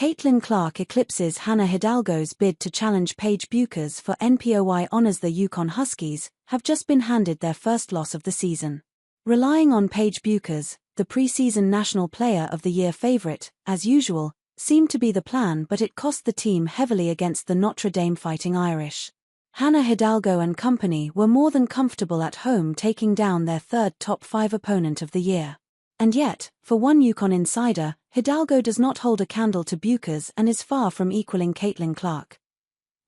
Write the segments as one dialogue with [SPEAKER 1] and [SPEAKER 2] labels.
[SPEAKER 1] Caitlin Clark eclipses Hannah Hidalgo's bid to challenge Paige Bueckers for NPOY honors. The Yukon Huskies have just been handed their first loss of the season. Relying on Paige Bueckers, the preseason National Player of the Year favorite, as usual, seemed to be the plan, but it cost the team heavily against the Notre Dame Fighting Irish. Hannah Hidalgo and company were more than comfortable at home, taking down their third top 5 opponent of the year. And yet, for one Yukon insider, Hidalgo does not hold a candle to Bueckers and is far from equaling Caitlin Clark.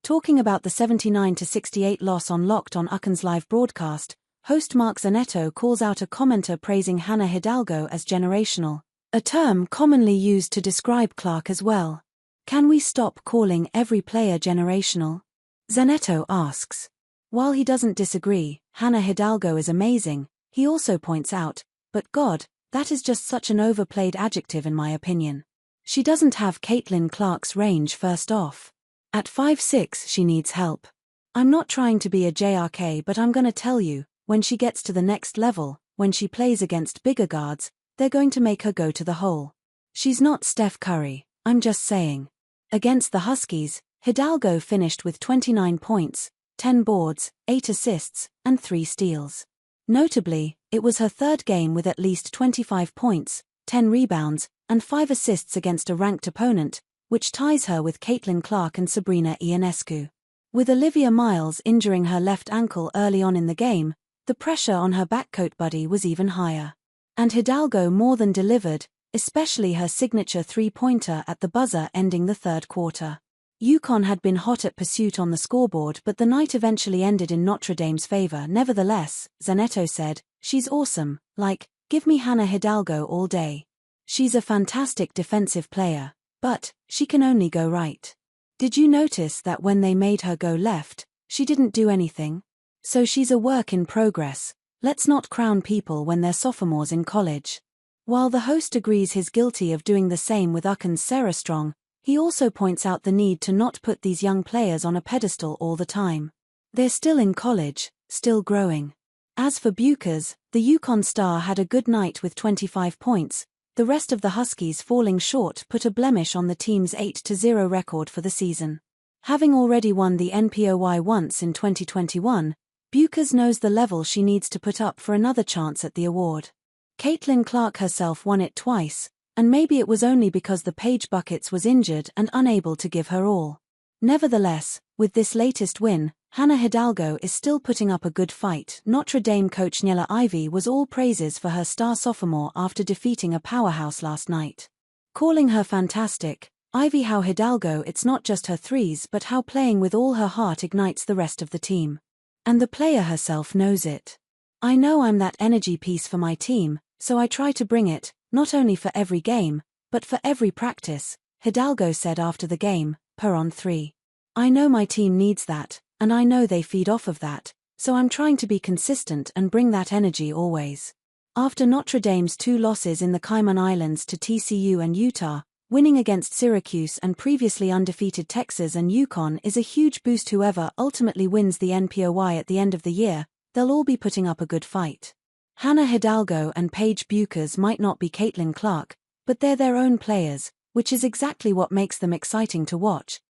[SPEAKER 1] Talking about the 79-68 loss on Locked On UConn's live broadcast, host Mark Zanetto calls out a commenter praising Hannah Hidalgo as generational, a term commonly used to describe Clark as well. Can we stop calling every player generational? Zanetto asks. While he doesn't disagree, Hannah Hidalgo is amazing, he also points out, but God, that is just such an overplayed adjective in my opinion. She doesn't have Caitlin Clark's range first off. At 5'6" she needs help. I'm not trying to be a JRK, but I'm gonna tell you, when she gets to the next level, when she plays against bigger guards, they're going to make her go to the hole. She's not Steph Curry, I'm just saying. Against the Huskies, Hidalgo finished with 29 points, 10 boards, 8 assists, and 3 steals. Notably, it was her third game with at least 25 points, 10 rebounds, and 5 assists against a ranked opponent, which ties her with Caitlin Clark and Sabrina Ionescu. With Olivia Miles injuring her left ankle early on in the game, the pressure on her backcourt buddy was even higher. And Hidalgo more than delivered, especially her signature three-pointer at the buzzer ending the third quarter. Yukon had been hot at pursuit on the scoreboard, but the night eventually ended in Notre Dame's favor. Nevertheless, Zanetto said, she's awesome, like, give me Hannah Hidalgo all day. She's a fantastic defensive player, but she can only go right. Did you notice that when they made her go left, she didn't do anything? So she's a work in progress. Let's not crown people when they're sophomores in college. While the host agrees he's guilty of doing the same with UConn's Sarah Strong, he also points out the need to not put these young players on a pedestal all the time. They're still in college, still growing. As for Bueckers, the Yukon star had a good night with 25 points. The rest of the Huskies falling short put a blemish on the team's 8-0 record for the season. Having already won the NPOY once in 2021, Bueckers knows the level she needs to put up for another chance at the award. Caitlin Clark herself won it twice, and maybe it was only because the Paige Buckets was injured and unable to give her all. Nevertheless, with this latest win, Hannah Hidalgo is still putting up a good fight. Notre Dame coach Niele Ivey was all praises for her star sophomore after defeating a powerhouse last night. Calling her fantastic, Ivey how Hidalgo it's not just her threes but how playing with all her heart ignites the rest of the team. And the player herself knows it. I know I'm that energy piece for my team, so I try to bring it, not only for every game, but for every practice, Hidalgo said after the game, per on 3. I know my team needs that, and I know they feed off of that, so I'm trying to be consistent and bring that energy always. After Notre Dame's 2 losses in the Cayman Islands to TCU and Utah, winning against Syracuse and previously undefeated Texas and Yukon is a huge boost. Whoever ultimately wins the NPOY at the end of the year, they'll all be putting up a good fight. Hannah Hidalgo and Paige Bueckers might not be Caitlin Clark, but they're their own players, which is exactly what makes them exciting to watch.